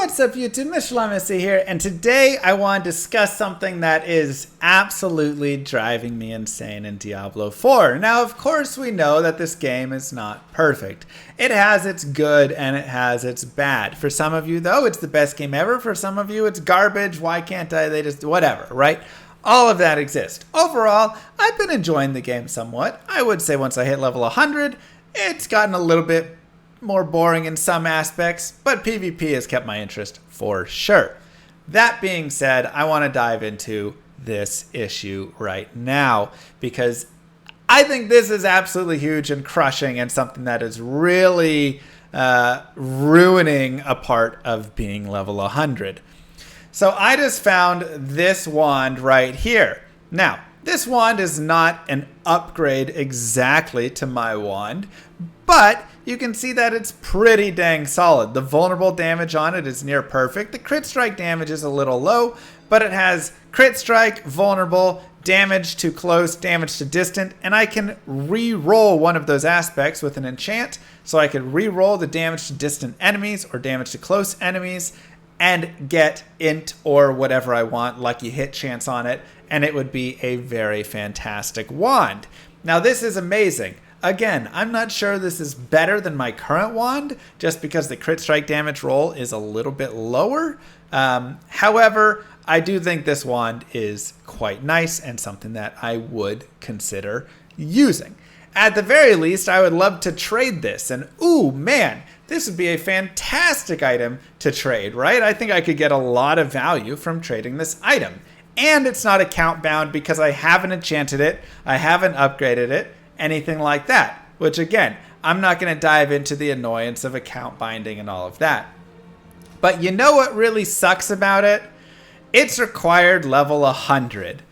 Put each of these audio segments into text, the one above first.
What's up YouTube, Mr. Lemessy here, and today I want to discuss something that is absolutely driving me insane in Diablo 4. Now, of course we know that this game is not perfect. It has its good and it has its bad. For some of you though, it's the best game ever. For some of you, it's garbage. Why can't they just, whatever, right? All of that exists. Overall, I've been enjoying the game somewhat. I would say once I hit level 100, it's gotten a little bit more boring in some aspects, but PvP has kept my interest for sure. That being said, I want to dive into this issue right now because I think this is absolutely huge and crushing and something that is really ruining a part of being level 100. So I just found this wand right here. Now, this wand is not an upgrade exactly to my wand, but you can see that it's pretty dang solid. The vulnerable damage on it is near perfect. The crit strike damage is a little low, but it has crit strike, vulnerable, damage to close, damage to distant, and I can re-roll one of those aspects with an enchant, so I can re-roll the damage to distant enemies or damage to close enemies and get int or whatever I want, lucky hit chance on it, and it would be a very fantastic wand. Now this is amazing. Again, I'm not sure this is better than my current wand, just because the crit strike damage roll is a little bit lower. However, I do think this wand is quite nice and something that I would consider using. At the very least, I would love to trade this, and ooh, man, this would be a fantastic item to trade, right? I think I could get a lot of value from trading this item. And it's not account bound because I haven't enchanted it, I haven't upgraded it, anything like that. Which again, I'm not going to dive into the annoyance of account binding and all of that. But you know what really sucks about it? It's required level 100.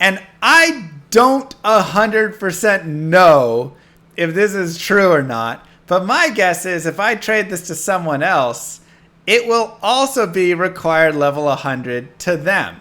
And I don't 100% know if this is true or not. But my guess is if I trade this to someone else, it will also be required level 100 to them.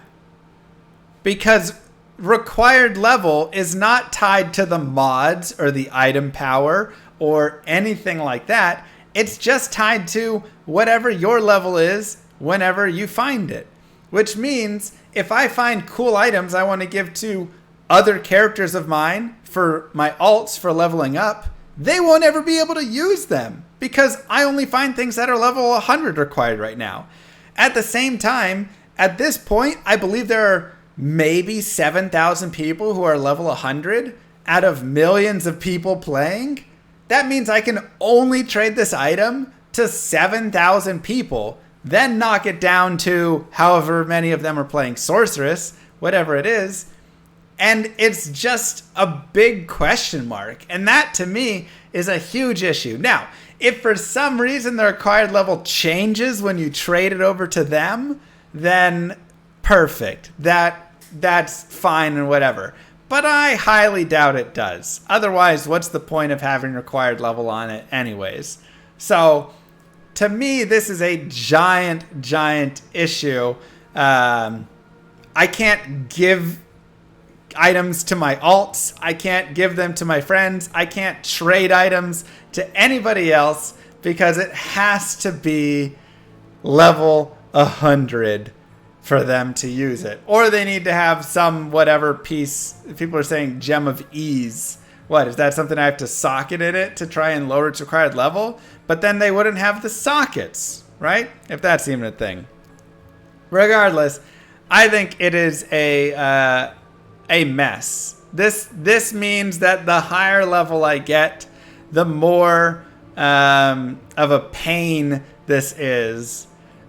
Because required level is not tied to the mods or the item power or anything like that. It's just tied to whatever your level is whenever you find it. Which means if I find cool items I want to give to other characters of mine for my alts for leveling up, they won't ever be able to use them because I only find things that are level 100 required right now. At the same time, at this point, I believe there are maybe 7,000 people who are level 100 out of millions of people playing. That means I can only trade this item to 7,000 people, then knock it down to however many of them are playing Sorceress, whatever it is. And it's just a big question mark. And that to me is a huge issue. Now, if for some reason the required level changes when you trade it over to them, then perfect. That's fine and whatever. But I highly doubt it does. Otherwise, what's the point of having required level on it anyways? So to me, this is a giant issue. I can't give items to my alts. I can't give them to my friends. I can't trade items to anybody else because it has to be level 100 for them to use it. Or they need to have some whatever piece. People are saying gem of ease. What, is that something I have to socket in it to try and lower its required level? But then they wouldn't have the sockets, right? If that's even a thing. Regardless, I think it is a mess. This means that the higher level I get, the more of a pain this is,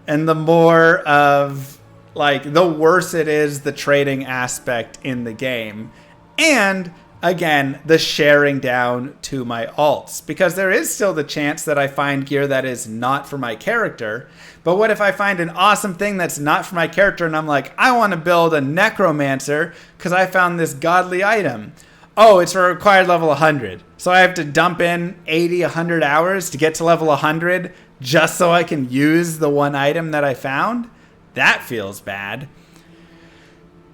and the more of the worse it is the trading aspect in the game, and again the sharing down to my alts, because there is still the chance that I find gear that is not for my character. But what if I find an awesome thing that's not for my character and I'm like, I want to build a necromancer because I found this godly item. Oh, it's for required level 100. So I have to dump in 80, 100 hours to get to level 100 just so I can use the one item that I found? That feels bad.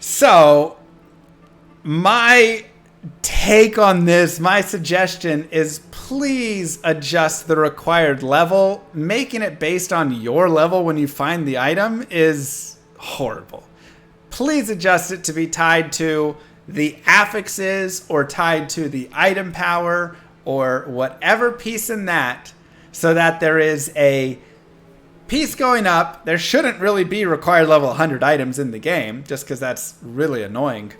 So my take on this, my suggestion is please adjust the required level. Making it based on your level when you find the item is horrible. Please adjust it to be tied to the affixes or tied to the item power or whatever piece in that, so that there is a piece going up. There shouldn't really be required level 100 items in the game, just because that's really annoying.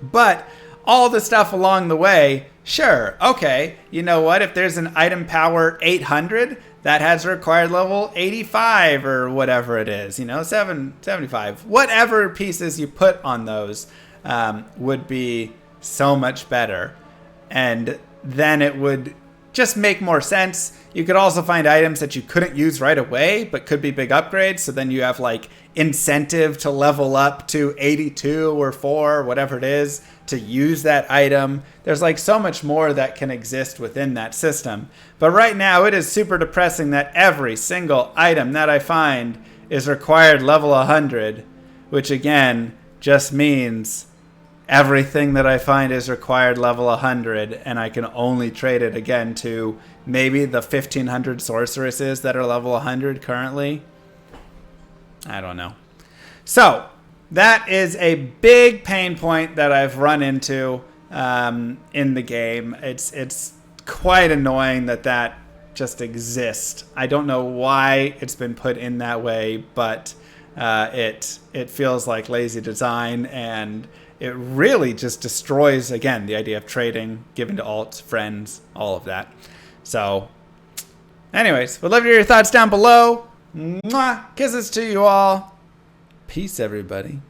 But all the stuff along the way, sure, okay, you know what? If there's an item power 800, that has required level 85 or whatever it is, 775. Whatever pieces you put on those would be so much better. And then it would just make more sense. You could also find items that you couldn't use right away, but could be big upgrades. So then you have like incentive to level up to 82 or 4, whatever it is, to use that item. There's like so much more that can exist within that system. But right now it is super depressing that every single item that I find is required level 100, which again just means everything that I find is required level 100, and I can only trade it again to maybe the 1500 sorceresses that are level 100 currently. I don't know. So that is a big pain point that I've run into in the game. It's quite annoying that just exists. I don't know why it's been put in that way, but it feels like lazy design, and it really just destroys, again, the idea of trading, giving to alts, friends, all of that. So, anyways, would love to hear your thoughts down below. Mwah! Kisses to you all. Peace, everybody.